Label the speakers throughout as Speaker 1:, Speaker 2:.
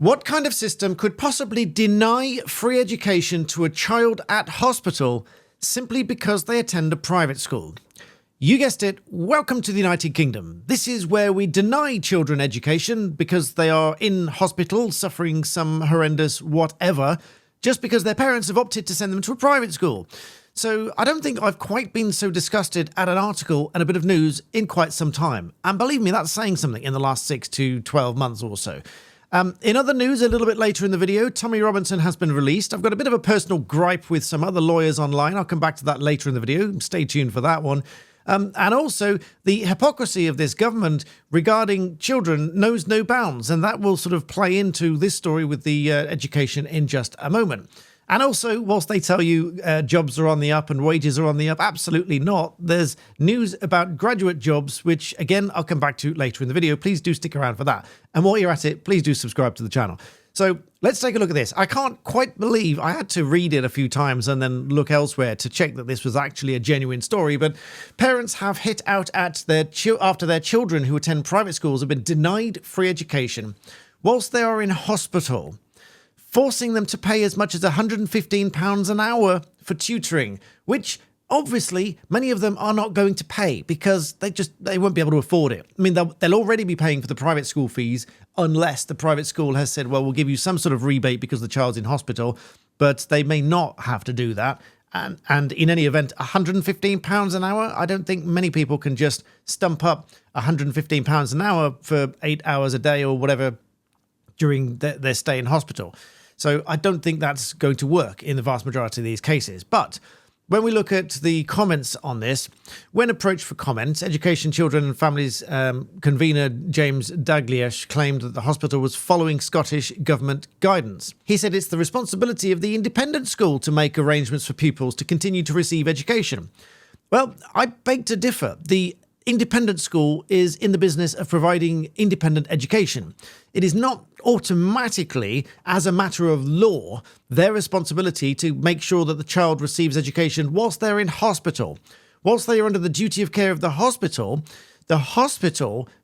Speaker 1: What kind of system could possibly deny free education to a child at hospital simply because they attend a private school? You guessed it, welcome to the United Kingdom. This is where we deny children education because they are in hospital suffering some horrendous whatever, just because their parents have opted to send them to a private school. So I don't think I've quite been so disgusted at an article and a bit of news in quite some time. And believe me, that's saying something in the last 6 to 12 months or so. In other news, a little bit later in the video, Tommy Robinson has been released. I've got a bit of a personal gripe with some other lawyers online. I'll come back to that later in the video. Stay tuned for that one. And also, the hypocrisy of this government regarding children knows no bounds, and that will sort of play into this story with the education in just a moment. And also, whilst they tell you jobs are on the up and wages are on the up, absolutely not. There's news about graduate jobs, which, again, I'll come back to later in the video. Please do stick around for that. And while you're at it, please do subscribe to the channel. So let's take a look at this. I can't quite believe I had to read it a few times and then look elsewhere to check that this was actually a genuine story. But parents have hit out at after their children who attend private schools have been denied free education whilst they are in hospital, forcing them to pay as much as £115 an hour for tutoring, which obviously many of them are not going to pay because they won't be able to afford it. I mean, they'll already be paying for the private school fees unless the private school has said, well, we'll give you some sort of rebate because the child's in hospital, but they may not have to do that. And in any event, £115 an hour, I don't think many people can just stump up £115 an hour for 8 hours a day or whatever during their stay in hospital. So I don't think that's going to work in the vast majority of these cases. But when we look at the comments on this, when approached for comments, Education, Children and Families convener James Dalglish claimed that the hospital was following Scottish Government guidance. He said it's the responsibility of the independent school to make arrangements for pupils to continue to receive education. Well, I beg to differ. The independent school is in the business of providing independent education. It is not automatically, as a matter of law, their responsibility to make sure that the child receives education whilst they're in hospital. Whilst they are under the duty of care of the hospital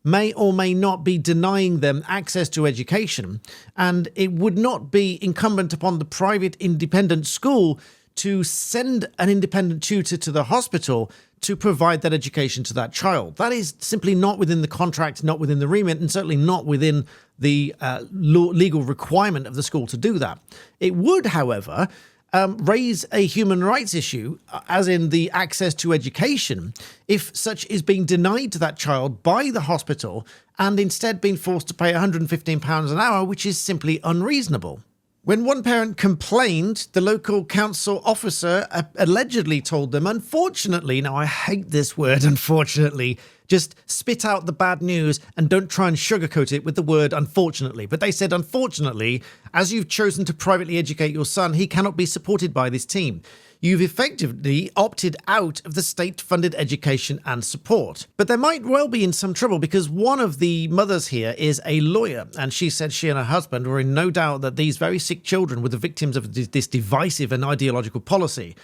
Speaker 1: may or may not be denying them access to education, and it would not be incumbent upon the private independent school to send an independent tutor to the hospital to provide that education to that child. That is simply not within the contract, not within the remit, and certainly not within the legal requirement of the school to do that. It would, however, raise a human rights issue, as in the access to education, if such is being denied to that child by the hospital and instead being forced to pay £115 an hour, which is simply unreasonable. When one parent complained, the local council officer allegedly told them, unfortunately, now I hate this word, unfortunately, just spit out the bad news and don't try and sugarcoat it with the word unfortunately. But they said, unfortunately, as you've chosen to privately educate your son, he cannot be supported by this team. You've effectively opted out of the state-funded education and support. But there might well be in some trouble because one of the mothers here is a lawyer, and she said she and her husband were in no doubt that these very sick children were the victims of this divisive and ideological policy.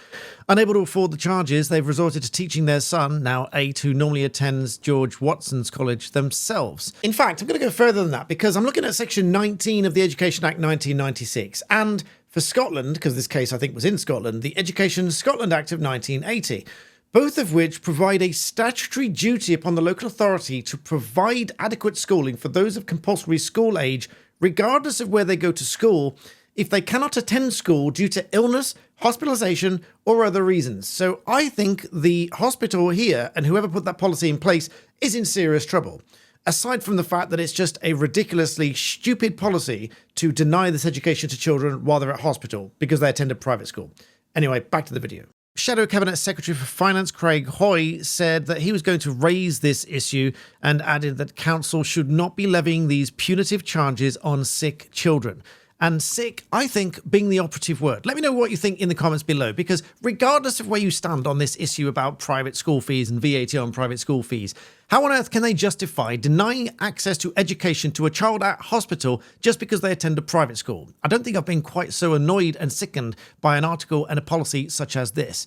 Speaker 1: Unable to afford the charges, they've resorted to teaching their son, now 8, who normally attends George Watson's College, themselves. In fact, I'm going to go further than that because I'm looking at Section 19 of the Education Act 1996, and for Scotland, because this case I think was in Scotland, the Education Scotland Act of 1980, both of which provide a statutory duty upon the local authority to provide adequate schooling for those of compulsory school age, regardless of where they go to school, if they cannot attend school due to illness, hospitalisation or other reasons. So I think the hospital here and whoever put that policy in place is in serious trouble. Aside from the fact that it's just a ridiculously stupid policy to deny this education to children while they're at hospital because they attend a private school. Anyway, back to the video. Shadow Cabinet Secretary for Finance Craig Hoy said that he was going to raise this issue and added that council should not be levying these punitive charges on sick children. And sick, I think, being the operative word. Let me know what you think in the comments below, because regardless of where you stand on this issue about private school fees and VAT on private school fees, how on earth can they justify denying access to education to a child at hospital just because they attend a private school? I don't think I've been quite so annoyed and sickened by an article and a policy such as this.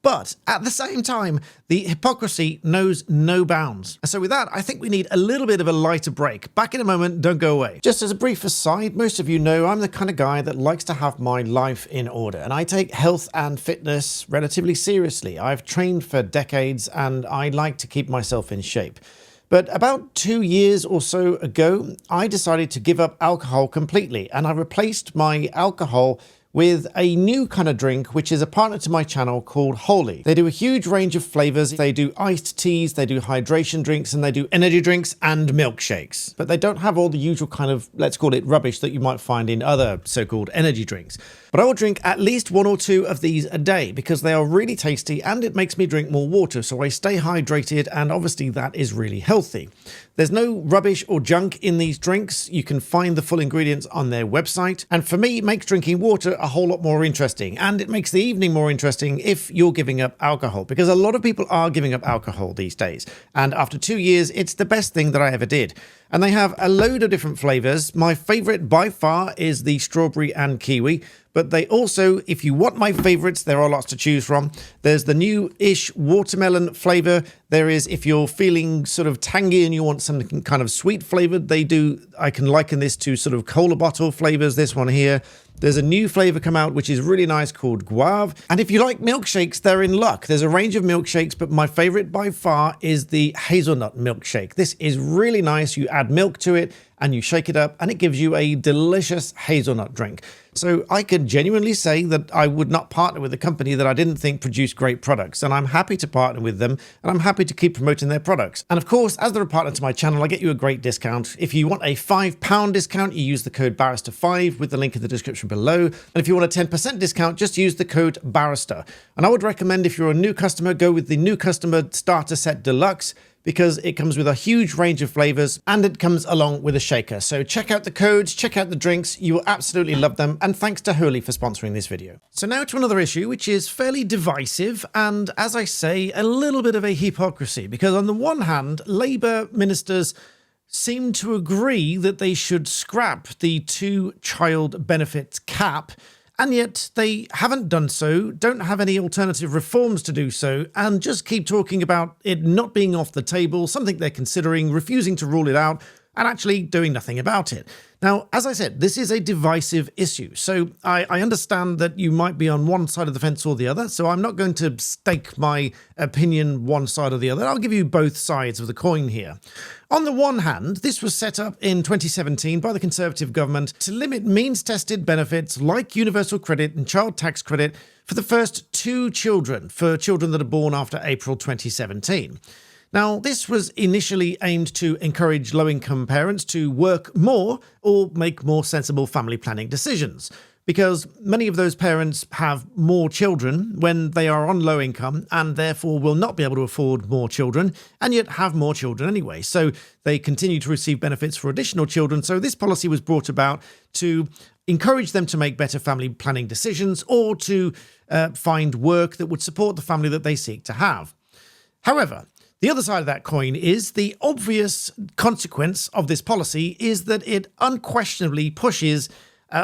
Speaker 1: But at the same time, the hypocrisy knows no bounds. So with that, I think we need a little bit of a lighter break. Back in a moment, don't go away. Just as a brief aside, most of you know I'm the kind of guy that likes to have my life in order, and I take health and fitness relatively seriously. I've trained for decades and I like to keep myself in shape. But about 2 years or so ago, I decided to give up alcohol completely, and I replaced my alcohol with a new kind of drink, which is a partner to my channel called Holy. They do a huge range of flavors. They do iced teas, they do hydration drinks, and they do energy drinks and milkshakes. But they don't have all the usual kind of, let's call it rubbish, that you might find in other so-called energy drinks. But I will drink at least 1 or 2 of these a day because they are really tasty and it makes me drink more water, so I stay hydrated, and obviously that is really healthy. There's no rubbish or junk in these drinks. You can find the full ingredients on their website. And for me, it makes drinking water a whole lot more interesting. And it makes the evening more interesting if you're giving up alcohol, because a lot of people are giving up alcohol these days. And after 2 years, it's the best thing that I ever did. And they have a load of different flavors. My favorite by far is the strawberry and kiwi. But they also, if you want my favorites, there are lots to choose from. There's the new-ish watermelon flavor. There is, if you're feeling sort of tangy and you want something kind of sweet flavored, I can liken this to sort of cola bottle flavors, this one here. There's a new flavor come out, which is really nice, called guave. And if you like milkshakes, they're in luck. There's a range of milkshakes, but my favorite by far is the hazelnut milkshake. This is really nice. You add milk to it and you shake it up and it gives you a delicious hazelnut drink. So I can genuinely say that I would not partner with a company that I didn't think produced great products, and I'm happy to partner with them, and I'm happy to keep promoting their products. And of course, as they're a partner to my channel, I get you a great discount. If you want a £5 discount, you use the code Barrister5 with the link in the description below. And if you want a 10% discount, just use the code Barrister. And I would recommend, if you're a new customer, go with the new customer starter set deluxe, because it comes with a huge range of flavors and it comes along with a shaker. So check out the codes, check out the drinks, you will absolutely love them, and thanks to Holy for sponsoring this video. So now to another issue which is fairly divisive and, as I say, a little bit of a hypocrisy, because on the one hand, Labour ministers seem to agree that they should scrap the 2-child benefits cap, and yet they haven't done so, don't have any alternative reforms to do so, and just keep talking about it not being off the table, something they're considering, refusing to rule it out, and actually doing nothing about it. Now, as I said, this is a divisive issue, so I understand that you might be on one side of the fence or the other, so I'm not going to stake my opinion one side or the other. I'll give you both sides of the coin here. On the one hand, this was set up in 2017 by the Conservative government to limit means-tested benefits like universal credit and child tax credit for the first 2 children, for children that are born after April 2017. Now, this was initially aimed to encourage low-income parents to work more or make more sensible family planning decisions, because many of those parents have more children when they are on low income and therefore will not be able to afford more children, and yet have more children anyway. So they continue to receive benefits for additional children. So this policy was brought about to encourage them to make better family planning decisions or to find work that would support the family that they seek to have. However, the other side of that coin is the obvious consequence of this policy is that it unquestionably pushes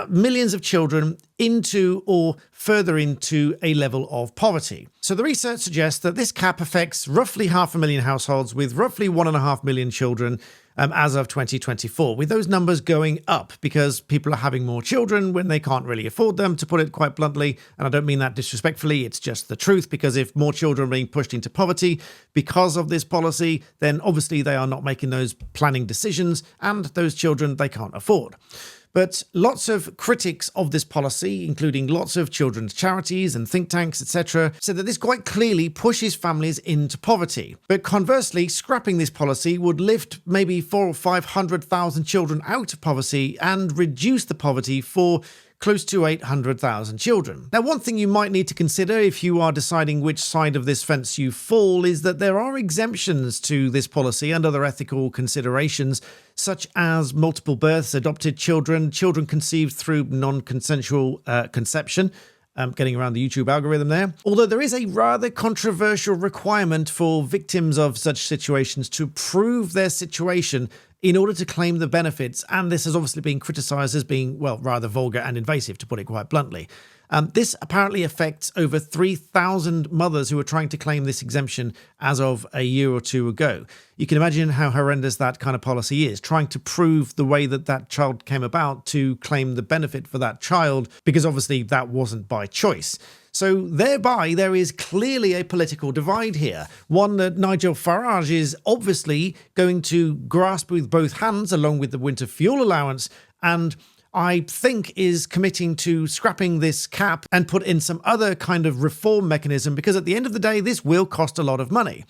Speaker 1: millions of children into or further into a level of poverty. So the research suggests that this cap affects roughly 500,000 households with roughly 1.5 million children as of 2024, with those numbers going up because people are having more children when they can't really afford them, to put it quite bluntly. And I don't mean that disrespectfully, it's just the truth, because if more children are being pushed into poverty because of this policy, then obviously they are not making those planning decisions, and those children they can't afford. But lots of critics of this policy, including lots of children's charities and think tanks, etc., said that this quite clearly pushes families into poverty. But conversely, scrapping this policy would lift maybe 400,000 or 500,000 children out of poverty and reduce the poverty for close to 800,000 children. Now, one thing you might need to consider if you are deciding which side of this fence you fall is that there are exemptions to this policy and other ethical considerations, such as multiple births, adopted children, children conceived through non-consensual conception. Getting around the YouTube algorithm there. Although there is a rather controversial requirement for victims of such situations to prove their situation in order to claim the benefits. And this has obviously been criticised as being, well, rather vulgar and invasive, to put it quite bluntly. This apparently affects over 3,000 mothers who are trying to claim this exemption as of a year or two ago. You can imagine how horrendous that kind of policy is, trying to prove the way that that child came about to claim the benefit for that child, because obviously that wasn't by choice. So thereby, there is clearly a political divide here, one that Nigel Farage is obviously going to grasp with both hands, along with the winter fuel allowance, and I think is committing to scrapping this cap and put in some other kind of reform mechanism, because at the end of the day, this will cost a lot of money.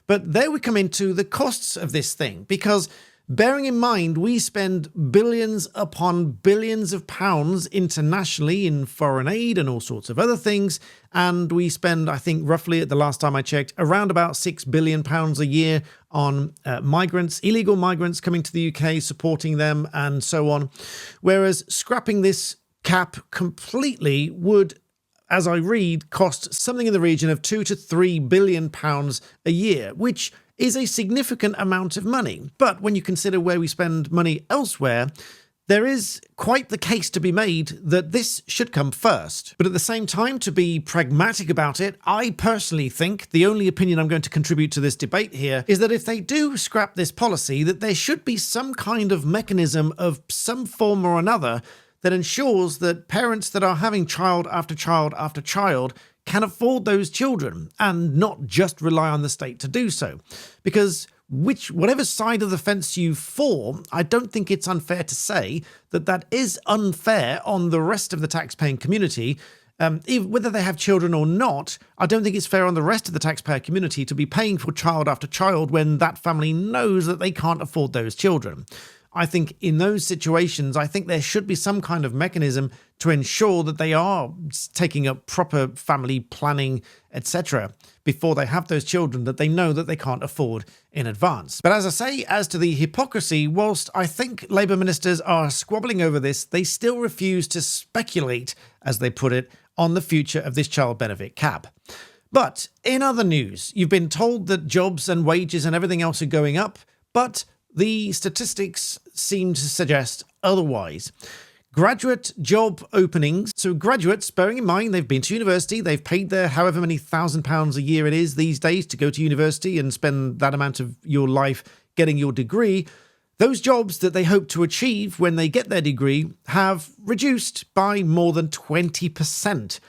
Speaker 1: But there we come into the costs of this thing, because bearing in mind, we spend billions upon billions of pounds internationally in foreign aid and all sorts of other things. And we spend, I think, roughly, at the last time I checked, around about £6 billion a year on migrants, illegal migrants coming to the UK, supporting them and so on. Whereas scrapping this cap completely would, as I read, cost something in the region of £2 to £3 billion a year, which is a significant amount of money. But when you consider where we spend money elsewhere, there is quite the case to be made that this should come first. But at the same time, to be pragmatic about it, I personally think the only opinion I'm going to contribute to this debate here is that if they do scrap this policy, that there should be some kind of mechanism of some form or another that ensures that parents that are having child after child after child can afford those children and not just rely on the state to do so. Because whatever side of the fence you fall, I don't think it's unfair to say that that is unfair on the rest of the taxpaying community. Even whether they have children or not, I don't think it's fair on the rest of the taxpayer community to be paying for child after child when that family knows that they can't afford those children. I think in those situations, I think there should be some kind of mechanism to ensure that they are taking up proper family planning, etc., before they have those children that they know that they can't afford in advance. But as I say, as to the hypocrisy, whilst I think Labour ministers are squabbling over this, they still refuse to speculate, as they put it, on the future of this child benefit cap. But in other news, you've been told that jobs and wages and everything else are going up, but the statistics seem to suggest otherwise. Graduate job openings. So graduates, bearing in mind they've been to university, they've paid their however many £1,000 a year it is these days to go to university and spend that amount of your life getting your degree. Those jobs that they hope to achieve when they get their degree have reduced by more than 20%.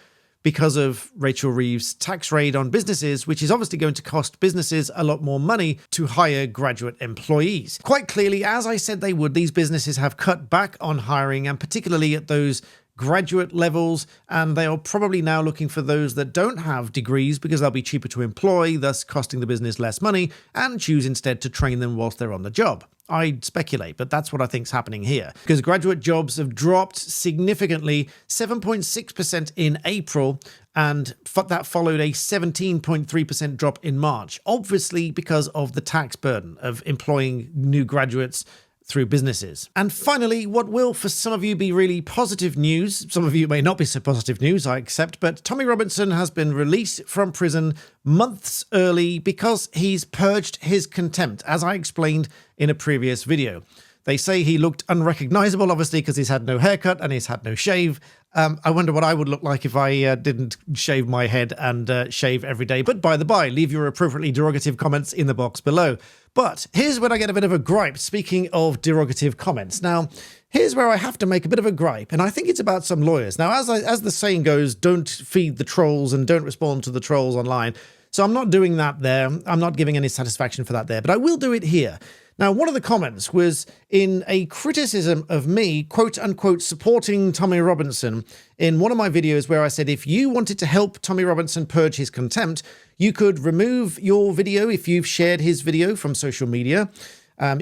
Speaker 1: Because of Rachel Reeves' tax raid on businesses, which is obviously going to cost businesses a lot more money to hire graduate employees. Quite clearly, as I said they would, these businesses have cut back on hiring, and particularly at those graduate levels, and they are probably now looking for those that don't have degrees because they'll be cheaper to employ, thus costing the business less money, and choose instead to train them whilst they're on the job. I'd speculate, but that's what I think is happening here. Because graduate jobs have dropped significantly, 7.6% in April, and that followed a 17.3% drop in March. Obviously because of the tax burden of employing new graduates through businesses. And finally, what will for some of you be really positive news, some of you may not be so positive news, I accept, but Tommy Robinson has been released from prison months early because he's purged his contempt, as I explained in a previous video. They say he looked unrecognisable, obviously, because he's had no haircut and he's had no shave. I wonder what I would look like if I didn't shave my head and shave every day. But by the by, leave your appropriately derogative comments in the box below. But here's when I get a bit of a gripe, speaking of derogative comments. Now, here's where I have to make a bit of a gripe, and I think it's about some lawyers. Now, as the saying goes, don't feed the trolls and don't respond to the trolls online. So I'm not doing that there. I'm not giving any satisfaction for that there, but I will do it here. Now, one of the comments was in a criticism of me, quote unquote, supporting Tommy Robinson in one of my videos where I said, if you wanted to help Tommy Robinson purge his contempt, you could remove your video if you've shared his video from social media.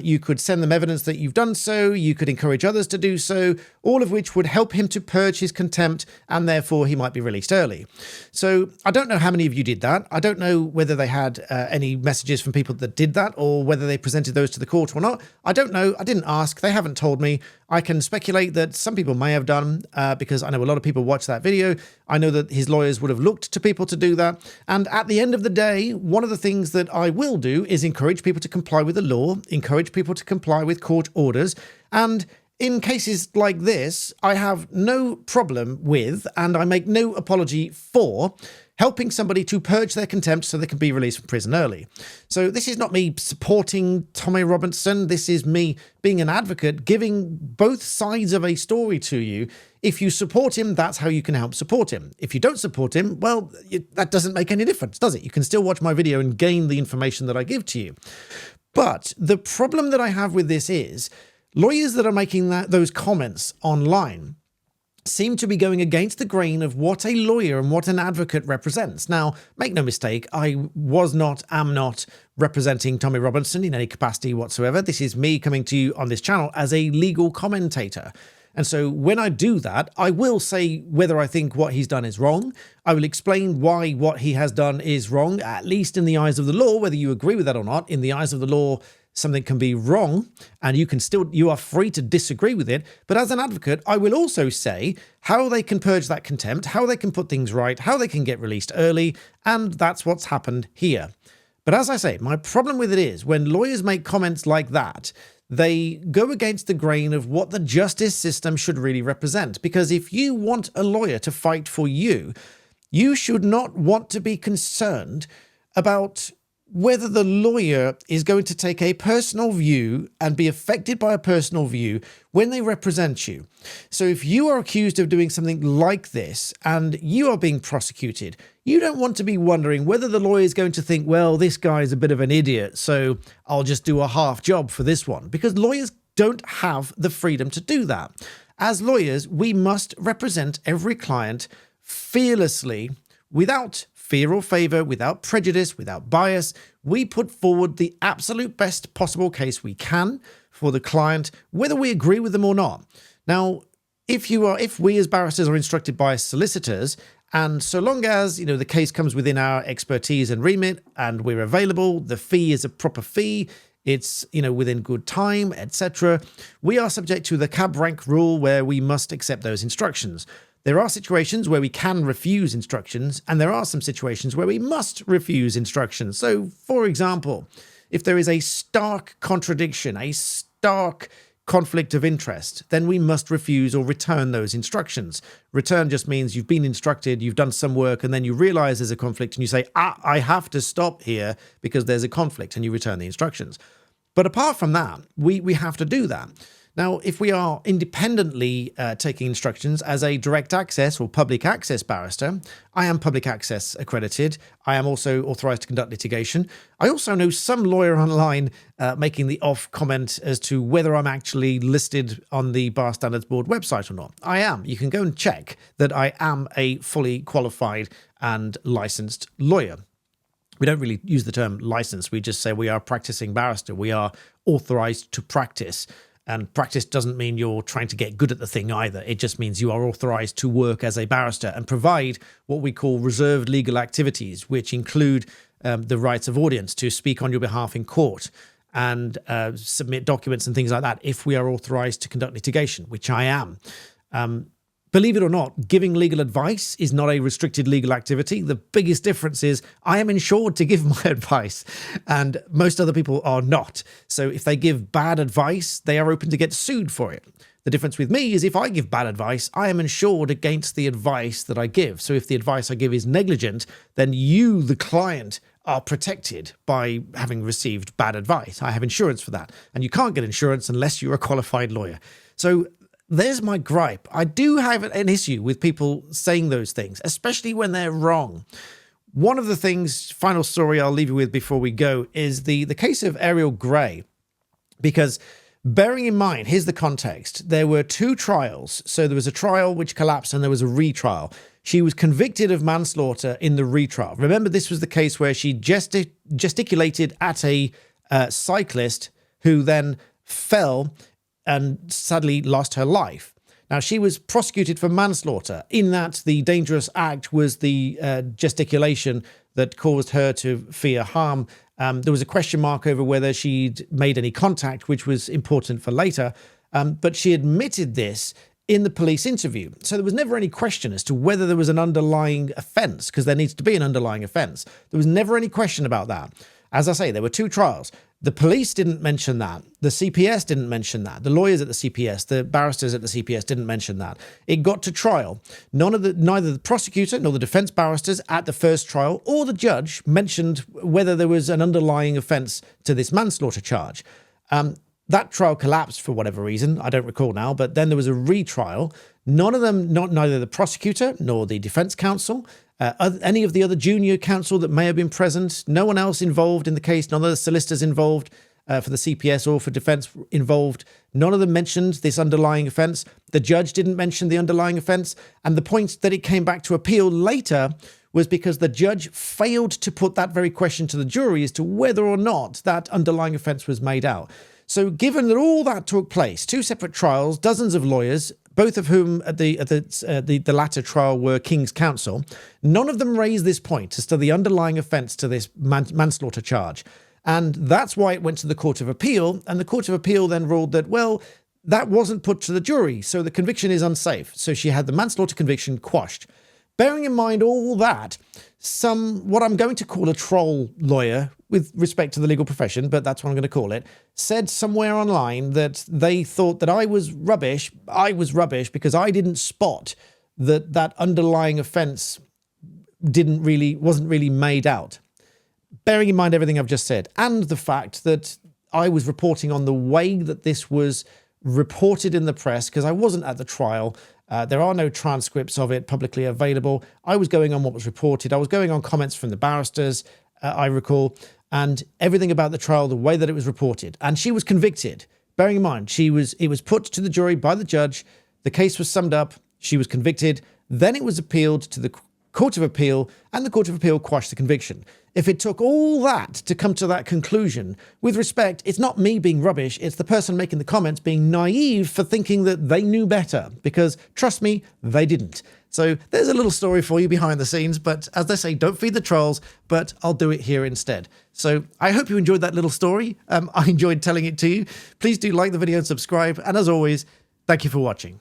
Speaker 1: You could send them evidence that you've done so. You could encourage others to do so, all of which would help him to purge his contempt, and therefore he might be released early. So I don't know how many of you did that. I don't know whether they had any messages from people that did that, or whether they presented those to the court or not. I don't know. I didn't ask. They haven't told me. I can speculate that some people may have done, because I know a lot of people watched that video. I know that his lawyers would have looked to people to do that. And at the end of the day, one of the things that I will do is encourage people to comply with the law, encourage people to comply with court orders. And in cases like this, I have no problem with, and I make no apology for, helping somebody to purge their contempt so they can be released from prison early. So this is not me supporting Tommy Robinson. This is me being an advocate, giving both sides of a story to you. If you support him, that's how you can help support him. If you don't support him, well, that doesn't make any difference, does it? You can still watch my video and gain the information that I give to you. But the problem that I have with this is lawyers that are making those comments online seem to be going against the grain of what a lawyer and what an advocate represents. Now, make no mistake, I am not representing Tommy Robinson in any capacity whatsoever. This is me coming to you on this channel as a legal commentator. And so when I do that, I will say whether I think what he's done is wrong. I will explain why what he has done is wrong, at least in the eyes of the law, whether you agree with that or not. In the eyes of the law, something can be wrong and you are free to disagree with it. But as an advocate, I will also say how they can purge that contempt, how they can put things right, how they can get released early. And that's what's happened here. But as I say, my problem with it is when lawyers make comments like that, they go against the grain of what the justice system should really represent. Because if you want a lawyer to fight for you, you should not want to be concerned about whether the lawyer is going to take a personal view and be affected by a personal view when they represent you. So if you are accused of doing something like this and you are being prosecuted, you don't want to be wondering whether the lawyer is going to think, well, this guy is a bit of an idiot, so I'll just do a half job for this one. Because lawyers don't have the freedom to do that. As lawyers, we must represent every client fearlessly, without fear or favor, without prejudice, without bias. We put forward the absolute best possible case we can for the client, whether we agree with them or not. Now, if we as barristers are instructed by solicitors, and so long as, the case comes within our expertise and remit and we're available, the fee is a proper fee, it's, within good time, etc., we are subject to the cab rank rule where we must accept those instructions. There are situations where we can refuse instructions, and there are some situations where we must refuse instructions. So, for example, if there is a stark contradiction, a stark conflict of interest, then we must refuse or return those instructions. Return just means you've been instructed, you've done some work, and then you realize there's a conflict, and you say, I have to stop here because there's a conflict, and you return the instructions. But apart from that, we have to do that. Now, if we are independently taking instructions as a direct access or public access barrister, I am public access accredited. I am also authorized to conduct litigation. I also know some lawyer online making the off comment as to whether I'm actually listed on the Bar Standards Board website or not. I am. You can go and check that I am a fully qualified and licensed lawyer. We don't really use the term license. We just say we are a practicing barrister. We are authorized to practice. And practice doesn't mean you're trying to get good at the thing either. It just means you are authorized to work as a barrister and provide what we call reserved legal activities, which include the rights of audience to speak on your behalf in court and submit documents and things like that if we are authorized to conduct litigation, which I am. Believe it or not, giving legal advice is not a restricted legal activity. The biggest difference is I am insured to give my advice, and most other people are not. So if they give bad advice, they are open to get sued for it. The difference with me is if I give bad advice, I am insured against the advice that I give. So if the advice I give is negligent, then you, the client, are protected by having received bad advice. I have insurance for that. And you can't get insurance unless you're a qualified lawyer. So there's my gripe. I do have an issue with people saying those things, especially when they're wrong. One of the things, final story I'll leave you with before we go, is the case of Auriol Gray. Because bearing in mind, here's the context. There were two trials. So there was a trial which collapsed and there was a retrial. She was convicted of manslaughter in the retrial. Remember, this was the case where she gesticulated at a cyclist who then fell and sadly lost her life. Now, she was prosecuted for manslaughter, in that the dangerous act was the gesticulation that caused her to fear harm. There was a question mark over whether she'd made any contact, which was important for later, but she admitted this in the police interview. So there was never any question as to whether there was an underlying offence, because there needs to be an underlying offence. There was never any question about that. As I say, there were 2 trials. The police didn't mention that. The CPS didn't mention that. The lawyers at the CPS, the barristers at the CPS didn't mention that. It got to trial. Neither the prosecutor nor the defence barristers at the first trial or the judge mentioned whether there was an underlying offence to this manslaughter charge. That trial collapsed for whatever reason. I don't recall now, but then there was a retrial. None of them, neither the prosecutor nor the defence counsel, any of the other junior counsel that may have been present, no one else involved in the case, none of the solicitors involved for the CPS or for defence involved, none of them mentioned this underlying offence. The judge didn't mention the underlying offence. And the point that it came back to appeal later was because the judge failed to put that very question to the jury as to whether or not that underlying offence was made out. So given that all that took place, 2 separate trials, dozens of lawyers, both of whom at the latter trial were King's counsel, none of them raised this point as to the underlying offence to this manslaughter charge. And that's why it went to the Court of Appeal. And the Court of Appeal then ruled that, well, that wasn't put to the jury, so the conviction is unsafe. So she had the manslaughter conviction quashed. Bearing in mind all that, what I'm going to call a troll lawyer, with respect to the legal profession, but that's what I'm going to call it, said somewhere online that they thought that I was rubbish. I was rubbish because I didn't spot that underlying offence wasn't really made out. Bearing in mind everything I've just said, and the fact that I was reporting on the way that this was reported in the press, because I wasn't at the trial. There are no transcripts of it publicly available. I was going on what was reported. I was going on comments from the barristers, I recall, and everything about the trial, the way that it was reported. And she was convicted. Bearing in mind, it was put to the jury by the judge. The case was summed up. She was convicted. Then it was appealed to the Court of Appeal, and the Court of Appeal quashed the conviction. If it took all that to come to that conclusion, with respect, it's not me being rubbish, it's the person making the comments being naive for thinking that they knew better, because, trust me, they didn't. So there's a little story for you behind the scenes, but as they say, don't feed the trolls, but I'll do it here instead. So I hope you enjoyed that little story. I enjoyed telling it to you. Please do like the video and subscribe, and as always, thank you for watching.